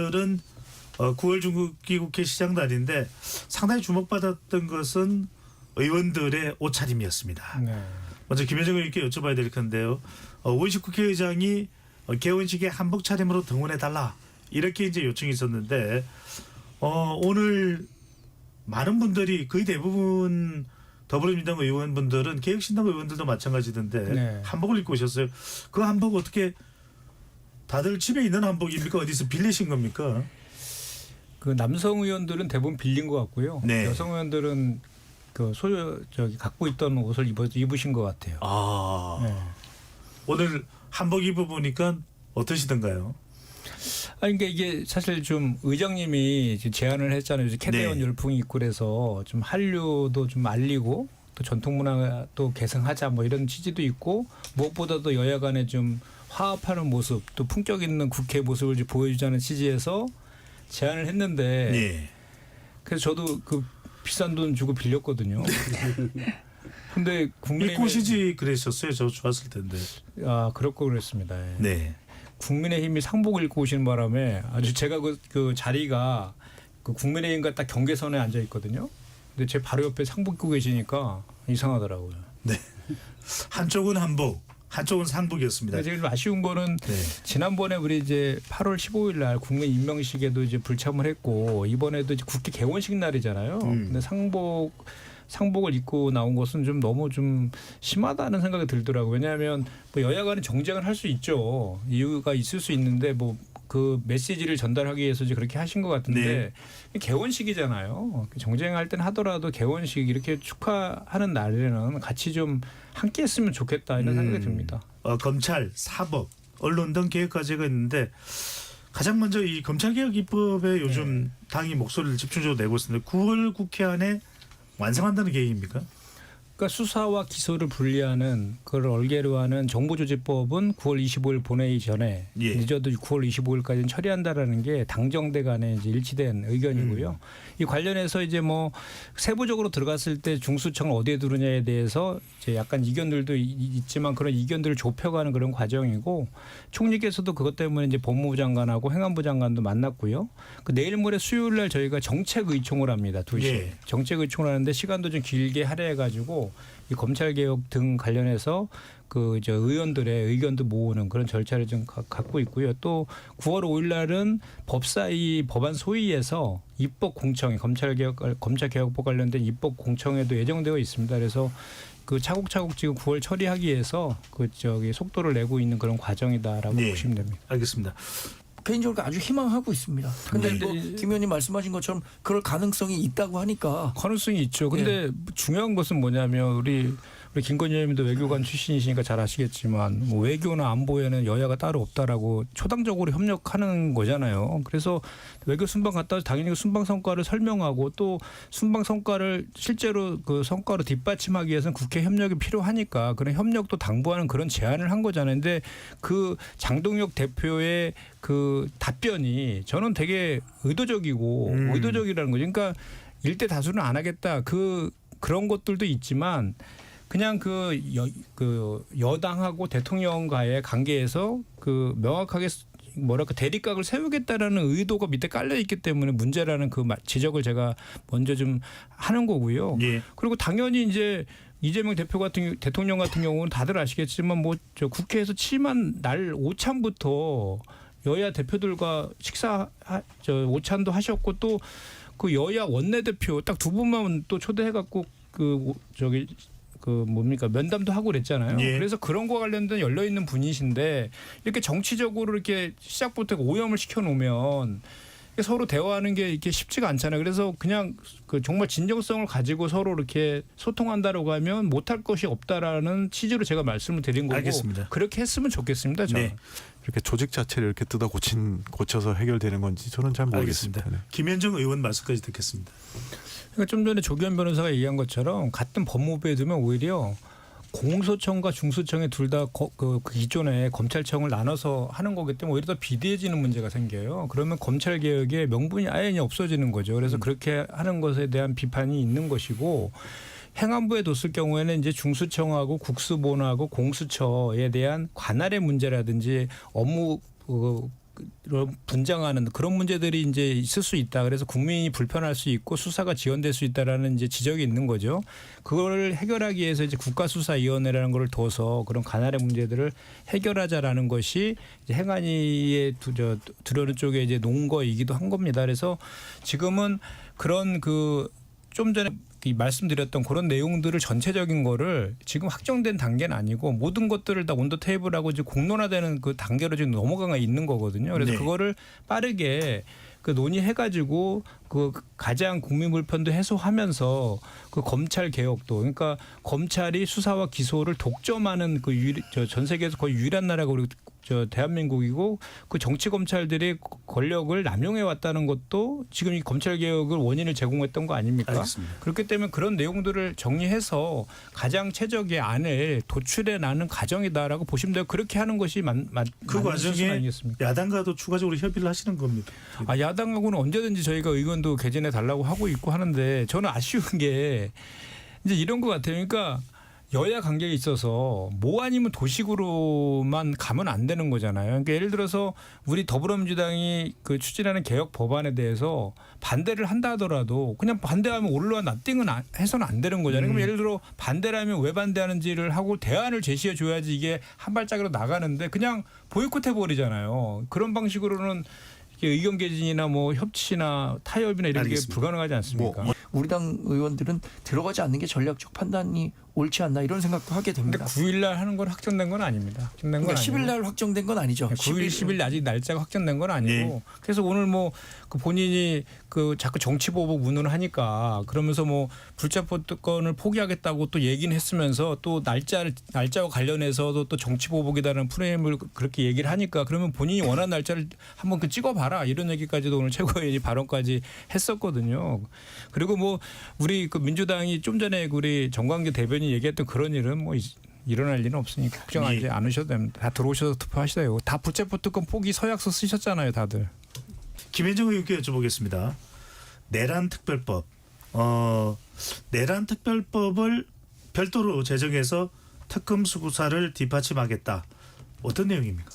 오늘은 9월 중기국회 시작 날인데 상당히 주목받았던 것은 의원들의 옷차림이었습니다. 네. 먼저 김현정 의원께 여쭤봐야 될 건데요. 원식 국회의장이 개원식에 한복 차림으로 등원해달라 이렇게 이제 요청이 있었는데 오늘 많은 분들이 거의 대부분 더불어민주당 의원분들은 개혁신당 의원들도 마찬가지던데 네. 한복을 입고 오셨어요. 그 한복 어떻게 다들 집에 있는 한복입니까? 어디서 빌리신 겁니까? 그 남성 의원들은 대부분 빌린 것 같고요. 네. 여성 의원들은 그 갖고 있던 옷을 입으신 것 같아요. 아 네. 오늘 한복 입어보니까 어떠시던가요? 아니, 그러니까 이게 사실 좀 의장님이 제안을 했잖아요. 이제 캐대원 네. 열풍이 있고 그래서 좀 한류도 좀 알리고 또 전통문화도 계승하자 뭐 이런 취지도 있고 무엇보다도 여야 간에 좀 화합하는 모습 또 품격 있는 국회 모습을 이제 보여주자는 취지에서 제안을 했는데 네. 그래서 저도 그 비싼 돈 주고 빌렸거든요. 근데 입고 오시지 그랬었어요. 저 좋았을 텐데. 아, 그럴 거 그랬습니다. 예. 네. 국민의힘이 상복을 입고 오시는 바람에 아주 제가 그 자리가 그 국민의힘과 딱 경계선에 앉아 있거든요. 근데 제 바로 옆에 상복 입고 계시니까 이상하더라고요. 네. 한쪽은 한복, 한쪽은 상복이었습니다. 제일 아쉬운 거는 네. 지난번에 우리 이제 8월 15일 날 국민 임명식에도 이제 불참을 했고 이번에도 이제 국회 개원식 날이잖아요. 근데 상복을 입고 나온 것은 좀 너무 좀 심하다는 생각이 들더라고요. 왜냐하면 뭐 여야 간에 정쟁을 할 수 있죠. 이유가 있을 수 있는데 뭐 그 메시지를 전달하기 위해서 이제 그렇게 하신 것 같은데 개원식이잖아요. 정쟁할 땐 하더라도 개원식 이렇게 축하하는 날에는 같이 좀 함께 했으면 좋겠다 이런 생각이 듭니다. 검찰, 사법, 언론 등 개혁 과제가 있는데 가장 먼저 이 검찰개혁 입법에 요즘 당이 목소리를 집중적으로 내고 있습니다. 9월 국회 안에 완성한다는 계획입니까? 그러니까 수사와 기소를 분리하는 그걸 얼개로 하는 정보조직법은 9월 25일 본회의 전에 늦어도 9월 25일까지는 처리한다라는 게 당정대 간에 이제 일치된 의견이고요. 이 관련해서 이제 뭐 세부적으로 들어갔을 때 중수청을 어디에 두느냐에 대해서 이제 약간 이견들도 있지만 그런 이견들을 좁혀가는 그런 과정이고 총리께서도 그것 때문에 이제 법무부 장관하고 행안부 장관도 만났고요. 그 내일 모레 수요일 날 저희가 정책의총을 합니다. 2시. 예. 정책의총을 하는데 시간도 좀 길게 할애해 가지고 이 검찰 개혁 등 관련해서 그 저 의원들의 의견도 모으는 그런 절차를 좀 갖고 있고요. 또 9월 5일 날은 법사위 법안 소위에서 입법 공청회 검찰 개혁법 관련된 입법 공청회도 예정되어 있습니다. 그래서 그 차곡차곡 지금 9월 처리하기 위해서 그 저기 속도를 내고 있는 그런 과정이다라고 보시면 됩니다. 알겠습니다. 개인적으로 아주 희망하고 있습니다. 근데 뭐 김 의원님 말씀하신 것처럼 그럴 가능성이 있다고 하니까. 가능성이 있죠. 근데 중요한 것은 뭐냐면 우리 김건희 의원님도 외교관 출신이시니까 잘 아시겠지만 뭐 외교나 안보에는 여야가 따로 없다라고 초당적으로 협력하는 거잖아요. 그래서 외교 순방 갔다 와서 당연히 그 순방 성과를 설명하고 또 순방 성과를 실제로 그 성과로 뒷받침하기 위해서는 국회 협력이 필요하니까 그런 협력도 당부하는 그런 제안을 한 거잖아요. 근데 그 장동혁 대표의 그 답변이 저는 되게 의도적이고 의도적이라는 거죠. 그러니까 일대 다수는 안 하겠다. 그런 것들도 있지만 그냥 그 여당하고 대통령과의 관계에서 그 명확하게 뭐랄까 대립각을 세우겠다라는 의도가 밑에 깔려 있기 때문에 문제라는 그 지적을 제가 먼저 좀 하는 거고요. 예. 그리고 당연히 이제 이재명 대통령 같은 경우는 다들 아시겠지만 뭐 저 국회에서 취임한 날 오찬부터 여야 대표들과 오찬도 하셨고 또 그 여야 원내대표 딱 두 분만 또 초대해갖고 면담도 하고 그랬잖아요. 예. 그래서 그런 거와 관련된 열려 있는 분이신데 이렇게 정치적으로 이렇게 시작부터 오염을 시켜놓으면 서로 대화하는 게 이렇게 쉽지가 않잖아요. 그래서 그냥 그 정말 진정성을 가지고 서로 이렇게 소통한다라고 하면 못할 것이 없다라는 취지로 제가 말씀을 드린 거고 알겠습니다. 그렇게 했으면 좋겠습니다. 저는. 네. 이렇게 조직 자체를 이렇게 고쳐서 해결되는 건지 저는 잘 모르겠습니다. 알겠습니다. 김현정 의원 말씀까지 듣겠습니다. 그러니까 좀 전에 조기현 변호사가 얘기한 것처럼 같은 법무부에 두면 오히려 공소청과 중수청에 둘 다 그 기존에 검찰청을 나눠서 하는 거기 때문에 오히려 더 비대해지는 문제가 생겨요. 그러면 검찰 개혁의 명분이 아예 없어지는 거죠. 그래서 그렇게 하는 것에 대한 비판이 있는 것이고 행안부에 뒀을 경우에는 이제 중수청하고 국수본하고 공수처에 대한 관할의 문제라든지 업무 분장하는 그런 문제들이 이제 있을 수 있다. 그래서 국민이 불편할 수 있고 수사가 지연될 수 있다라는 이제 지적이 있는 거죠. 그걸 해결하기 위해서 이제 국가수사위원회라는 걸 둬서 그런 가나의 문제들을 해결하자라는 것이 이제 행안위에 두려는 쪽에 이제 놓은 거이기도 한 겁니다. 그래서 지금은 그런 좀 전에 말씀드렸던 그런 내용들을 전체적인 거를 지금 확정된 단계는 아니고 모든 것들을 다 온더 테이블하고 이제 공론화되는 그 단계로 지금 넘어가 있는 거거든요. 그래서 네. 그거를 빠르게 논의해가지고 가장 국민 불편도 해소하면서 검찰 개혁도 그러니까 검찰이 수사와 기소를 독점하는 전 세계에서 거의 유일한 나라가 우리 대한민국이고 그 정치 검찰들이 권력을 남용해 왔다는 것도 지금 이 검찰 개혁을 원인을 제공했던 거 아닙니까? 알겠습니다. 그렇기 때문에 그런 내용들을 정리해서 가장 최적의 안을 도출해 나는 과정이다라고 보시면 돼요. 그렇게 하는 것이 그 과정에 아니겠습니까? 야당과도 추가적으로 협의를 하시는 겁니다. 야당하고는 언제든지 저희가 의견도 개진해 달라고 하고 있고 하는데 저는 아쉬운 게 이제 이런 것 같아요. 그러니까 여야 관계에 있어서 뭐 아니면 도식으로만 가면 안 되는 거잖아요. 그러니까 예를 들어서 우리 더불어민주당이 추진하는 개혁 법안에 대해서 반대를 한다 하더라도 그냥 반대하면 올라와 나띵은 해서는 안 되는 거잖아요. 그럼 예를 들어 반대라면 왜 반대하는지를 하고 대안을 제시해 줘야지 이게 한 발짝으로 나가는데 그냥 보이콧해 버리잖아요. 그런 방식으로는 의견 개진이나 뭐 협치나 타협이나 이런 알겠습니다. 게 불가능하지 않습니까? 우리 당 의원들은 들어가지 않는 게 전략적 판단이 옳지 않나 이런 생각도 하게 근데 됩니다. 9일 날 하는 건 확정된 건 아닙니다. 확정된 건 그러니까 10일 아니고. 날 확정된 건 아니죠. 9일, 10일 아직 날짜가 확정된 건 아니고 네. 그래서 오늘 본인이 자꾸 정치 보복 운운을 하니까 그러면서 불체포권을 포기하겠다고 또 얘기는 했으면서 또 날짜와 관련해서도 또 정치 보복이다라는 프레임을 그렇게 얘기를 하니까 그러면 본인이 원하는 날짜를 한번 찍어봐라 이런 얘기까지도 오늘 최고위원이 발언까지 했었거든요. 그리고 우리 민주당이 좀 전에 우리 정광규 대변인 얘기했던 그런 일은 일어날 일은 없으니까 걱정하지 예. 않으셔도 됩니다. 다 들어오셔서 투표하시다요. 다 불체포특권 포기 서약서 쓰셨잖아요, 다들. 김현정 의원께 여쭤보겠습니다. 내란 특별법, 내란 특별법을 별도로 제정해서 특검 수사를 뒷받침하겠다. 어떤 내용입니까?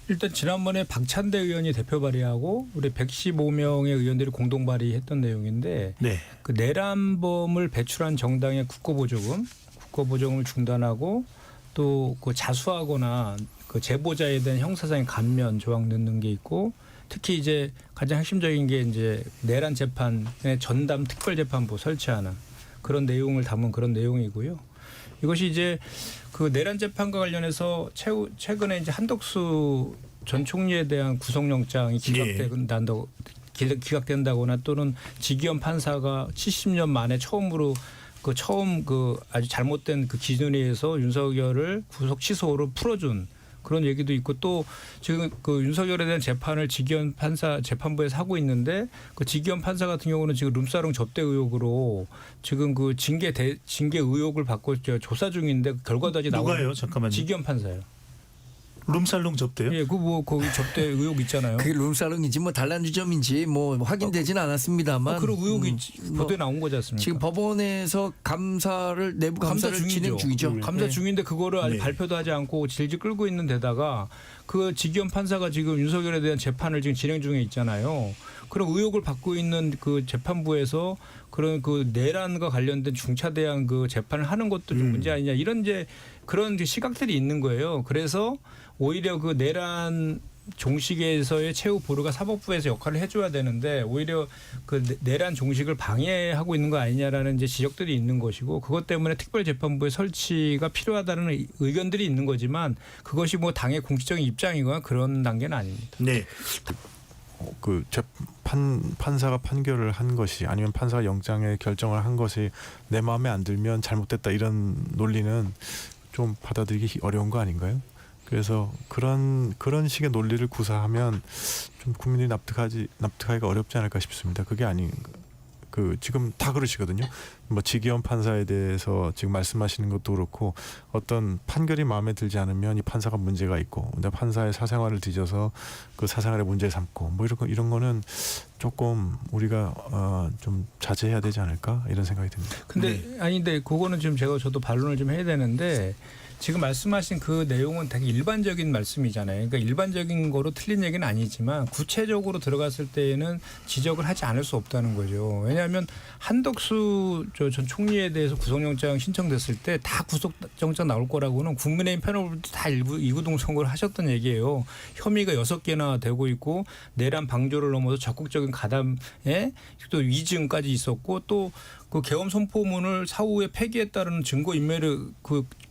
일단 지난번에 박찬대 의원이 대표 발의하고 우리 115명의 의원들이 공동 발의했던 내용인데 네. 그 내란범을 배출한 정당의 국고보조금을 중단하고 또 자수하거나 제보자에 대한 형사상의 감면 조항 넣는 게 있고 특히 이제 가장 핵심적인 게 이제 내란 재판의 전담 특별재판부 설치하는 그런 내용을 담은 그런 내용이고요. 이것이 이제 내란 재판과 관련해서 최근에 이제 한덕수 전 총리에 대한 구속영장이 기각된다거나 또는 지기현 판사가 70년 만에 처음으로 아주 잘못된 기준에 의해서 윤석열을 구속 취소로 풀어준 그런 얘기도 있고 또 지금 윤석열에 대한 재판을 지기현 판사 재판부에서 하고 있는데 지기현 판사 같은 경우는 지금 룸사롱 접대 의혹으로 지금 징계 의혹을 받고 조사 중인데 결과도 아직 나오고 누가요? 잠깐만요. 지기현 판사요. 룸살롱 접대요? 예, 거기 접대 의혹 있잖아요. 그게 룸살롱인지 단란주점인지 확인되지는 않았습니다만 그런 의혹이 보도에 나온 거지 않습니까? 지금 법원에서 내부 감사를 진행 중이죠. 감사 네. 중인데 그거를 아직 네. 발표도 하지 않고 질질 끌고 있는 데다가 지기현 판사가 지금 윤석열에 대한 재판을 지금 진행 중에 있잖아요. 그런 의혹을 받고 있는 재판부에서 그런 내란과 관련된 중차대한 재판을 하는 것도 좀 문제 아니냐 이런 그런 시각들이 있는 거예요. 그래서 오히려 내란 종식에서의 최후 보루가 사법부에서 역할을 해줘야 되는데 오히려 내란 종식을 방해하고 있는 거 아니냐라는 지적들이 있는 것이고 그것 때문에 특별재판부의 설치가 필요하다는 의견들이 있는 거지만 그것이 당의 공식적인 입장이거나 그런 단계는 아닙니다. 네. 판사가 판결을 한 것이 아니면 판사가 영장에 결정을 한 것이 내 마음에 안 들면 잘못됐다 이런 논리는 좀 받아들이기 어려운 거 아닌가요? 그래서 그런 식의 논리를 구사하면 좀 국민이 납득하기가 어렵지 않을까 싶습니다. 그게 지금 다 그러시거든요. 지기현 판사에 대해서 지금 말씀하시는 것도 그렇고 어떤 판결이 마음에 들지 않으면 이 판사가 문제가 있고 근데 판사의 사생활을 뒤져서 사생활의 문제를 삼고 이런 거는 조금 우리가 좀 자제해야 되지 않을까 이런 생각이 듭니다. 근데 그거는 지금 저도 반론을 좀 해야 되는데 지금 말씀하신 그 내용은 되게 일반적인 말씀이잖아요. 그러니까 일반적인 거로 틀린 얘기는 아니지만 구체적으로 들어갔을 때에는 지적을 하지 않을 수 없다는 거죠. 왜냐하면 한덕수 전 총리에 대해서 구속영장 신청됐을 때 다 구속영장 나올 거라고는 국민의힘 패널분들 다 이구동성을 하셨던 얘기예요. 혐의가 6개나 되고 있고 내란 방조를 넘어서 적극적인 가담에 또 위증까지 있었고 또 그 계엄 선포문을 사후에 폐기했다는 증거 인멸을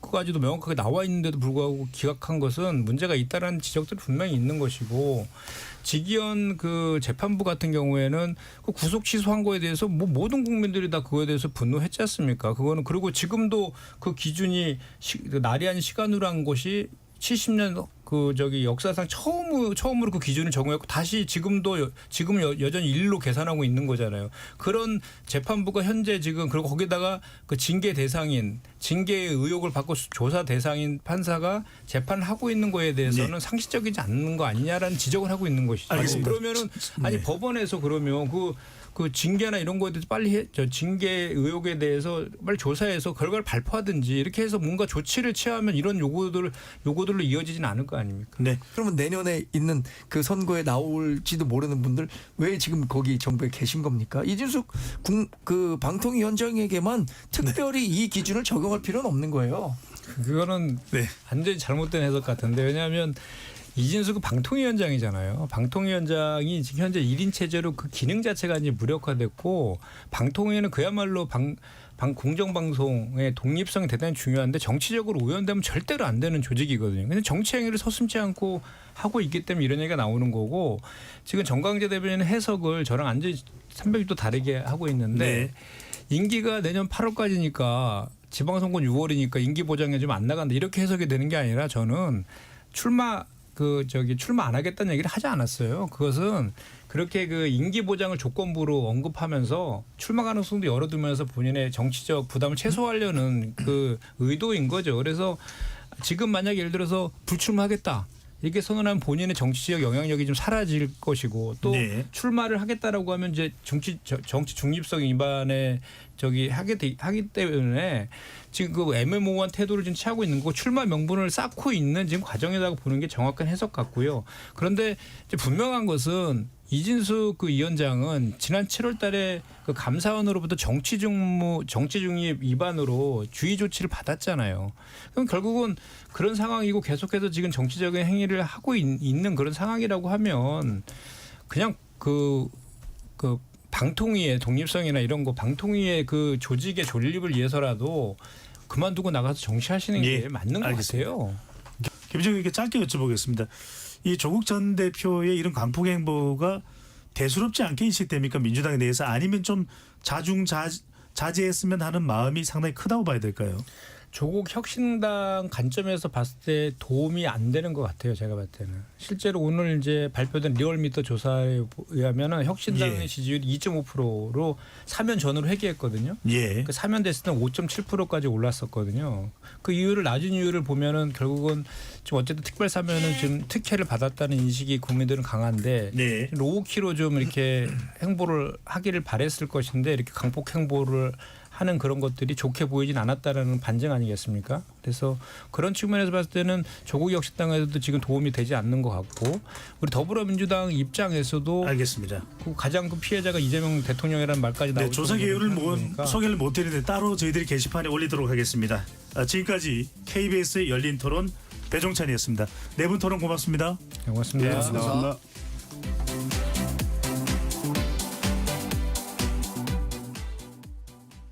그까지도 명확하게 나와 있는데도 불구하고 기각한 것은 문제가 있다라는 지적들이 분명히 있는 것이고 지기현 그 재판부 같은 경우에는 그 구속 취소한 거에 대해서 뭐 모든 국민들이 다 그거에 대해서 분노했지 않습니까? 그거는 그리고 지금도 그 기준이 날이 아닌 시간으로 한 것이 70년 그 역사상 처음으로 그 기준을 적용했고 다시 지금 여전히 일로 계산하고 있는 거잖아요. 그런 재판부가 현재 지금 그리고 거기다가 그 징계 대상인 징계의 의혹을 받고 조사 대상인 판사가 재판을 하고 있는 거에 대해서는 상식적이지 않는 거 아니냐라는 지적을 하고 있는 것이죠. 알겠습니다. 그러면은 아니 네. 법원에서 그러면 그 징계나 이런 거에 대해서 빨리 징계 의혹에 대해서 빨리 조사해서 결과를 발표하든지 이렇게 해서 뭔가 조치를 취하면 이런 요구들로 이어지진 않을 거 아닙니까? 네. 그러면 내년에 있는 그 선거에 나올지도 모르는 분들 왜 지금 거기 정부에 계신 겁니까? 이준석 그 방통위원장에게만 특별히 이 기준을 적용할 필요는 없는 거예요. 그거는 네. 완전히 잘못된 해석 같은데 왜냐하면 이진숙은 방통위원장이잖아요. 방통위원장이 지금 현재 1인 체제로 그 기능 자체가 이제 무력화됐고 방통위는 그야말로 공정방송의 독립성이 대단히 중요한데 정치적으로 오염되면 절대로 안 되는 조직이거든요. 근데 정치 행위를 서슴지 않고 하고 있기 때문에 이런 얘기가 나오는 거고 지금 정광재 대변인은 해석을 저랑 완전히 300도 다르게 하고 있는데 네. 임기가 내년 8월까지니까 지방선거 6월이니까 임기 보장에 좀 안 나간다 이렇게 해석이 되는 게 아니라 저는 출마 안 하겠다는 얘기를 하지 않았어요. 그것은 그렇게 그 임기 보장을 조건부로 언급하면서 출마 가능성도 열어두면서 본인의 정치적 부담을 최소화하려는 그 의도인 거죠. 그래서 지금 만약 예를 들어서 불출마하겠다. 이렇게 선언하면 본인의 정치적 영향력이 좀 사라질 것이고 또 네. 출마를 하겠다라고 하면 이제 정치 중립성 위반에 하기 때문에 지금 그 애매모호한 태도를 지금 취하고 있는 거고 출마 명분을 쌓고 있는 지금 과정이라고 보는 게 정확한 해석 같고요. 그런데 이제 분명한 것은 이진숙 그 위원장은 지난 7월 달에 그 감사원으로부터 정치 중립 위반으로 주의 조치를 받았잖아요. 그럼 결국은 그런 상황이고 계속해서 지금 정치적인 행위를 하고 있는 그런 상황이라고 하면 그냥 그 방통위의 독립성이나 이런 거 방통위의 그 조직의 존립을 위해서라도 그만두고 나가서 정치하시는 게 예, 맞는 것 알겠습니다. 같아요. 김정희께 짧게 여쭤보겠습니다. 이 조국 전 대표의 이런 광풍 행보가 대수롭지 않게 인식됩니까? 민주당 내에서 아니면 좀 자제했으면 하는 마음이 상당히 크다고 봐야 될까요? 조국 혁신당 관점에서 봤을 때 도움이 안 되는 것 같아요. 제가 봤을 때는. 실제로 오늘 이제 발표된 리얼미터 조사에 의하면 혁신당의 예. 지지율이 2.5%로 사면 전으로 회귀했거든요. 예. 그 사면 됐을 때는 5.7%까지 올랐었거든요. 그 이유를 낮은 이유를 보면은 결국은 좀 어쨌든 특별 사면은 좀 특혜를 받았다는 인식이 국민들은 강한데 네. 로우키로 좀 이렇게 행보를 하기를 바랬을 것인데 이렇게 강폭 행보를 하는 그런 것들이 좋게 보이진 않았다라는 반증 아니겠습니까? 그래서 그런 측면에서 봤을 때는 조국 혁신당에서도 지금 도움이 되지 않는 것 같고 우리 더불어민주당 입장에서도 알겠습니다. 그 가장 큰 피해자가 이재명 대통령이라는 말까지 나오고 네, 조사 개요를 소개를 못 드리는데 따로 저희들이 게시판에 올리도록 하겠습니다. 지금까지 KBS 열린 토론 배종찬이었습니다. 네 분 토론 고맙습니다. 고맙습니다. 감사합니다.